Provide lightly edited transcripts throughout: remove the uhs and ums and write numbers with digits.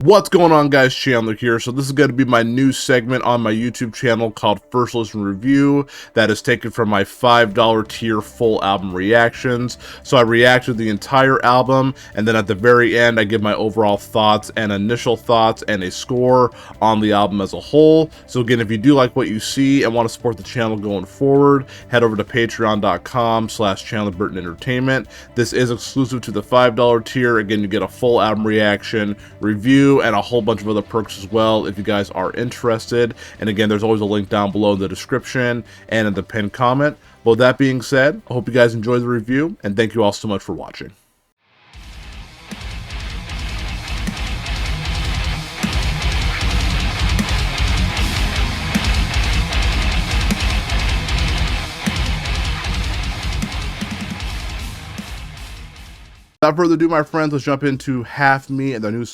What's going on, guys? Chandler here. So this is going to be my new segment on my YouTube channel called First Listen Review that is taken from my $5 tier full album reactions. So I react to the entire album, and then at the very end I give my overall thoughts and initial thoughts and a score on the album as a whole. So again, if you do like what you see and want to support the channel going forward, head over to patreon.com/ChandlerBurtonEntertainment. This is exclusive to the $5 tier. Again, you get a full album reaction, review, and a whole bunch of other perks as well if you guys are interested. And again, there's always a link down below in the description and in the pinned comment. But with that being said, I hope you guys enjoy the review, and thank you all so much for watching. Without further ado, my friends, let's jump into Half Me and their new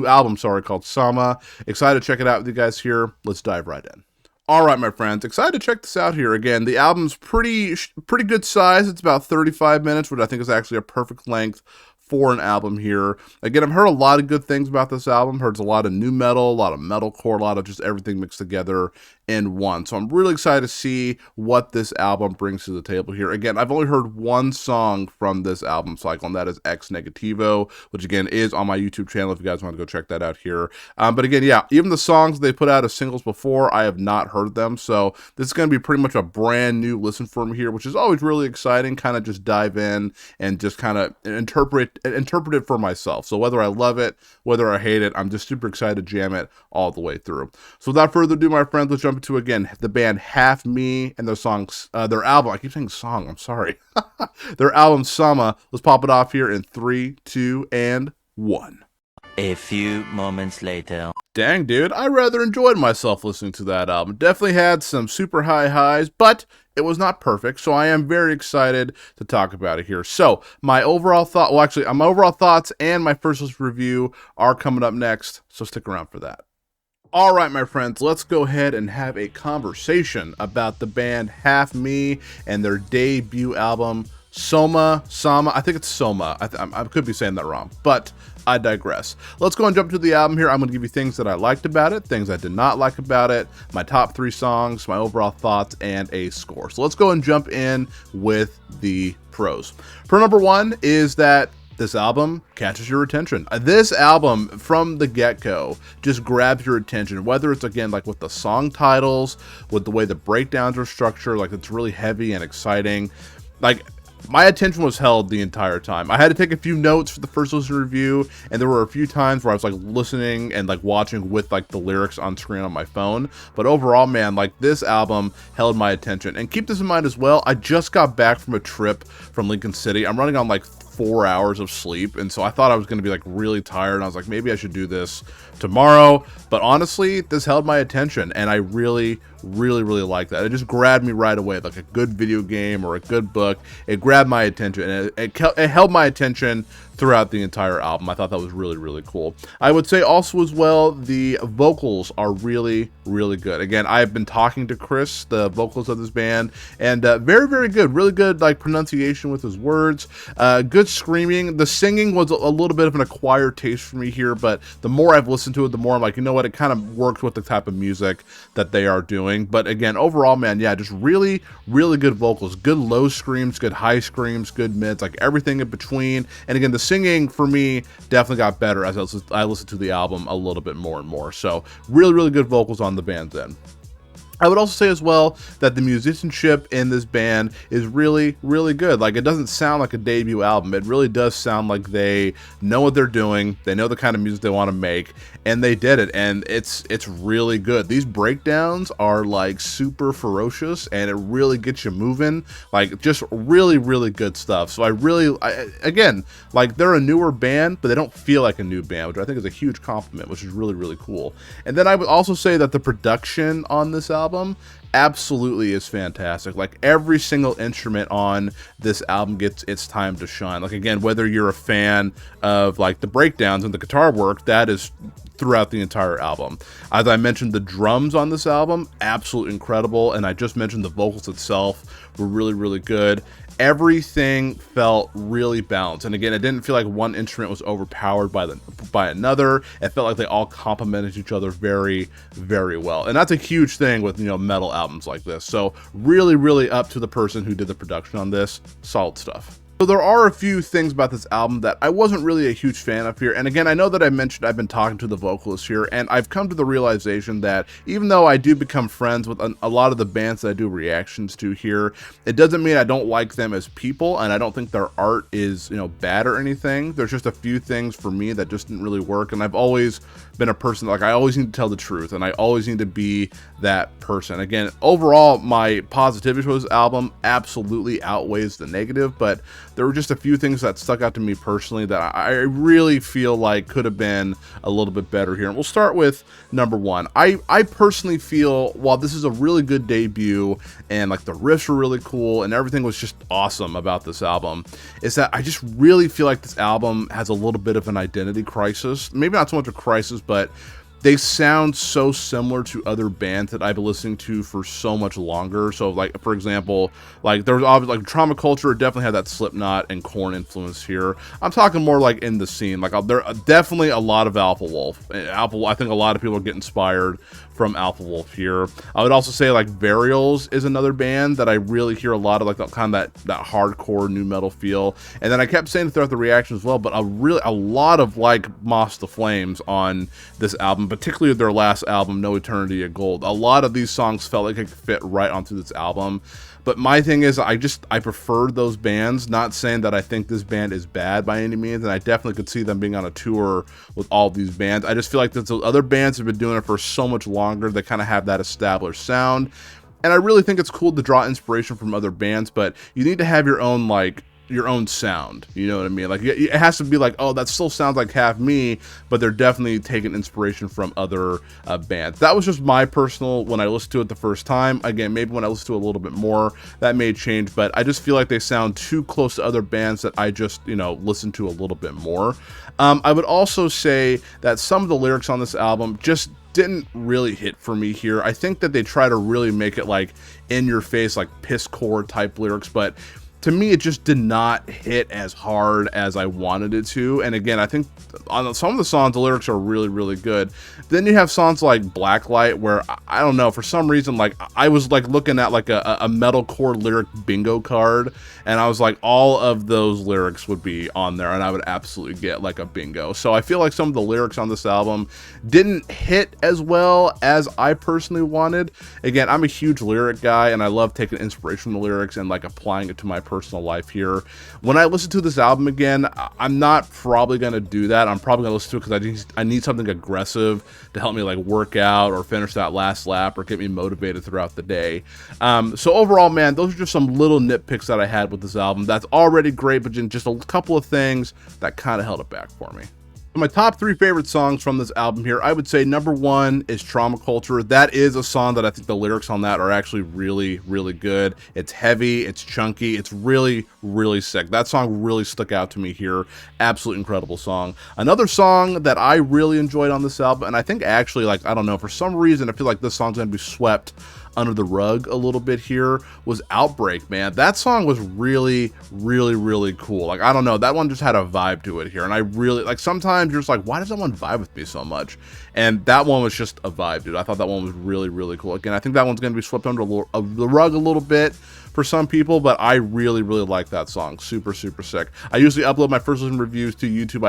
album called Soma. Excited to check it out with you guys here. Let's dive right in. All right, my friends, excited to check this out here. Again, the album's pretty good size. It's about 35 minutes, which I think is actually a perfect length for an album here. Again, I've heard a lot of good things about this album. Heard a lot of new metal, a lot of metalcore, a lot of just everything mixed together in one. So I'm really excited to see what this album brings to the table here. Again, I've only heard one song from this album cycle, and that is Ex Negativo, which again is on my YouTube channel if you guys want to go check that out here. But again, yeah, even the songs they put out as singles before, I have not heard them. So this is going to be pretty much a brand new listen for me here, which is always really exciting. Kind of just dive in and just kind of interpret it for myself. So whether I love it, whether I hate it, I'm just super excited to jam it all the way through. So without further ado, my friends, let's jump into, again, the band Half Me and their songs, their album. I keep saying song, I'm sorry. Their album Soma. Let's pop it off here in 3, 2, and 1. A few moments later. Dang, dude, I rather enjoyed myself listening to that album. Definitely had some super high highs, but it was not perfect, so I am very excited to talk about it here. So, my overall thoughts and my first list review are coming up next, so stick around for that. All right, my friends, let's go ahead and have a conversation about the band Half Me and their debut album, Soma. I think it's Soma. I could be saying that wrong, but I digress. Let's go and jump to the album here. I'm going to give you things that I liked about it, things I did not like about it, my top 3 songs, my overall thoughts, and a score. So let's go and jump in with the pros. Pro number 1 is that this album catches your attention. This album from the get-go just grabs your attention, whether it's, again, like with the song titles, with the way the breakdowns are structured, like it's really heavy and exciting. Like, my attention was held the entire time. I had to take a few notes for the first listen review, and there were a few times where I was like listening and like watching with like the lyrics on screen on my phone. But overall, man, like this album held my attention. And keep this in mind as well, I just got back from a trip from Lincoln City. I'm running on like 4 hours of sleep, and so I thought I was going to be like really tired, and I was like, maybe I should do this tomorrow. But honestly, this held my attention, and I really like that. It just grabbed me right away, like a good video game or a good book. It grabbed my attention, and it held my attention throughout the entire album. I thought that was really cool. I would say also as well, the vocals are really good. Again, I've been talking to Chris, the vocals of this band, and very good, really good like pronunciation with his words, good screaming. The singing was a little bit of an acquired taste for me here, but the more I've listened to it, the more I'm like, you know what, it kind of works with the type of music that they are doing. But again, overall, man, yeah, just really good vocals, good low screams, good high screams, good mids, like everything in between. And again, the singing for me definitely got better as I listened to the album a little bit more and more. So really good vocals on the band's end. I would also say as well that the musicianship in this band is really good. Like, it doesn't sound like a debut album. It really does sound like they know what they're doing. They know the kind of music they want to make, and they did it, and it's really good. These breakdowns are like super ferocious, and it really gets you moving. Like, just really good stuff. So again, like, they're a newer band, but they don't feel like a new band, which I think is a huge compliment, which is really cool. And then I would also say that the production on this album absolutely is fantastic. Like, every single instrument on this album gets its time to shine. Like, again, whether you're a fan of like the breakdowns and the guitar work, that is throughout the entire album. As I mentioned, the drums on this album, absolutely incredible, and I just mentioned the vocals itself were really good. everything felt really balanced. And again, it didn't feel like one instrument was overpowered by another. It felt like they all complemented each other very, very well. And that's a huge thing with, you know, metal albums like this. So really, really up to the person who did the production on this. Solid stuff. So there are a few things about this album that I wasn't really a huge fan of here. And again, I know that I mentioned I've been talking to the vocalist here, and I've come to the realization that even though I do become friends with a lot of the bands that I do reactions to here, it doesn't mean I don't like them as people, and I don't think their art is, you know, bad or anything. There's just a few things for me that just didn't really work, and I've always been a person like I always need to tell the truth, and I always need to be that person. Again, overall, my positivity for this album absolutely outweighs the negative, but there were just a few things that stuck out to me personally that I really feel like could have been a little bit better here. And we'll start with number one. I personally feel, while this is a really good debut and like the riffs were really cool and everything was just awesome about this album, is that I just really feel like this album has a little bit of an identity crisis. Maybe not so much a crisis, but they sound so similar to other bands that I've been listening to for so much longer. So, like, for example, like there was obviously like Trauma Culture definitely had that Slipknot and Korn influence here. I'm talking more like in the scene. Like there are definitely a lot of Alpha Wolf. I think a lot of people get inspired from Alpha Wolf here. I would also say like Burials is another band that I really hear a lot of, like that kind of that hardcore new metal feel. And then I kept saying throughout the reaction as well, but a lot of like Moss the Flames on this album, particularly their last album, No Eternity of Gold. A lot of these songs felt like it could fit right onto this album. But my thing is, I preferred those bands. Not saying that I think this band is bad by any means, and I definitely could see them being on a tour with all these bands. I just feel like those other bands have been doing it for so much longer. They kind of have that established sound. And I really think it's cool to draw inspiration from other bands, but you need to have your own, like, your own sound, you know what I mean? Like, it has to be like, oh, that still sounds like Half Me, but they're definitely taking inspiration from other bands. That was just my personal, when I listened to it the first time. Again, maybe when I listen to it a little bit more, that may change, but I just feel like they sound too close to other bands that I just, you know, listen to a little bit more. I would also say that some of the lyrics on this album just didn't really hit for me here. I think that they try to really make it like in your face, like pisscore type lyrics, but to me, it just did not hit as hard as I wanted it to. And again, I think on some of the songs, the lyrics are really, really good. Then you have songs like Blacklight, where I don't know, for some reason, like I was like looking at like a metalcore lyric bingo card, and I was like, all of those lyrics would be on there, and I would absolutely get like a bingo. So I feel like some of the lyrics on this album didn't hit as well as I personally wanted. Again, I'm a huge lyric guy, and I love taking inspiration from the lyrics and like applying it to my personal life here. When I listen to this album again, I'm not probably going to do that. I'm probably going to listen to it because I need something aggressive to help me like work out or finish that last lap or get me motivated throughout the day. So overall, man, those are just some little nitpicks that I had with this album. That's already great, but just a couple of things that kind of held it back for me. My top 3 favorite songs from this album here, I would say number 1 is Trauma Culture. That is a song that I think the lyrics on that are actually really, really good. It's heavy, it's chunky, it's really, really sick. That song really stuck out to me here. Absolutely incredible song. Another song that I really enjoyed on this album, and I think actually, like, I don't know, for some reason I feel like this song's gonna be swept under the rug a little bit here, was Outbreak, man. That song was really, really, really cool. Like, I don't know, that one just had a vibe to it here, and I really, like, sometimes you're just like, why does that one vibe with me so much? And that one was just a vibe, dude. I thought that one was really, really cool. Again, I think that one's going to be swept under the rug a little bit for some people, but I really, really like that song. Super, super sick. I usually upload my first listen reviews to YouTube.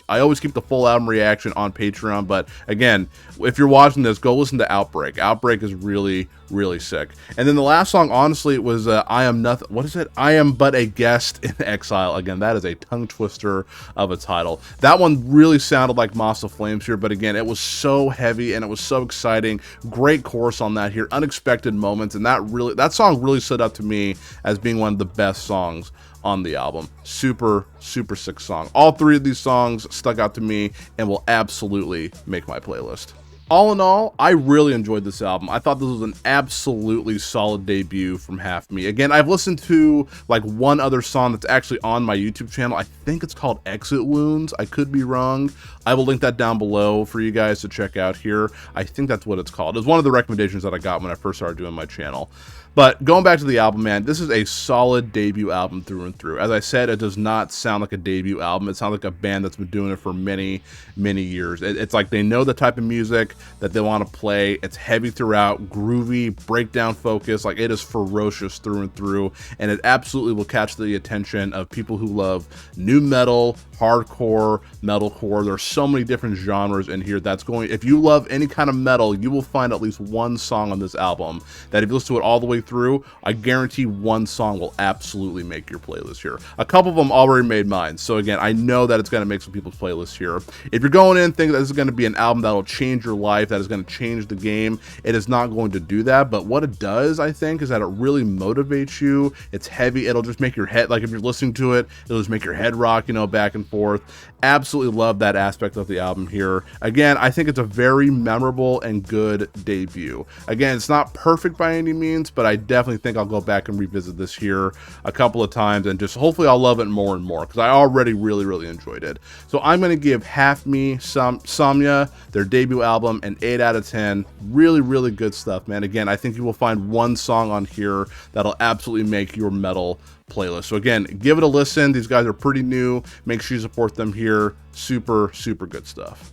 I always keep the full album reaction on Patreon, but again, if you're watching this, go listen to Outbreak. Outbreak is really, really sick. And then the last song, honestly, was I Am Nothing. What is it? I Am But a Guest in Exile. Again, that is a tongue twister of a title. That one really sounded like Moss of Flames here, but again, it was so heavy and it was so exciting. Great chorus on that here. Unexpected moments, and that song really stood up to me as being one of the best songs on the album. Super, super sick song. All 3 of these songs stuck out to me and will absolutely make my playlist. All in all, I really enjoyed this album. I thought this was an absolutely solid debut from Half Me. Again, I've listened to like one other song that's actually on my YouTube channel. I think it's called Exit Wounds. I could be wrong. I will link that down below for you guys to check out here. I think that's what it's called. It was one of the recommendations that I got when I first started doing my channel. But going back to the album, man, this is a solid debut album through and through. As I said, it does not sound like a debut album. It sounds like a band that's been doing it for many, many years. It's like they know the type of music that they want to play. It's heavy throughout, groovy, breakdown focus. Like, it is ferocious through and through, and it absolutely will catch the attention of people who love nu metal, hardcore, metalcore. There's so many different genres in here that's going, if you love any kind of metal, you will find at least one song on this album that if you listen to it all the way through, I guarantee one song will absolutely make your playlist here. A couple of them already made mine, so again, I know that it's going to make some people's playlists here. If you're going in thinking that this is going to be an album that'll change your life, that is going to change the game, it is not going to do that, but what it does, I think, is that it really motivates you. It's heavy, it'll just make your head, like if you're listening to it, it'll just make your head rock, you know, back and forth. Absolutely love that aspect of the album here. Again, I think it's a very memorable and good debut. Again, it's not perfect by any means, but I definitely think I'll go back and revisit this here a couple of times, and just hopefully I'll love it more and more, because I already really enjoyed it. So I'm going to give Half Me Samya, their debut album, an 8 out of 10. Really good stuff, man. Again, I think you will find one song on here that'll absolutely make your metal playlist. So again, give it a listen. These guys are pretty new. Make sure you support them here. Super good stuff.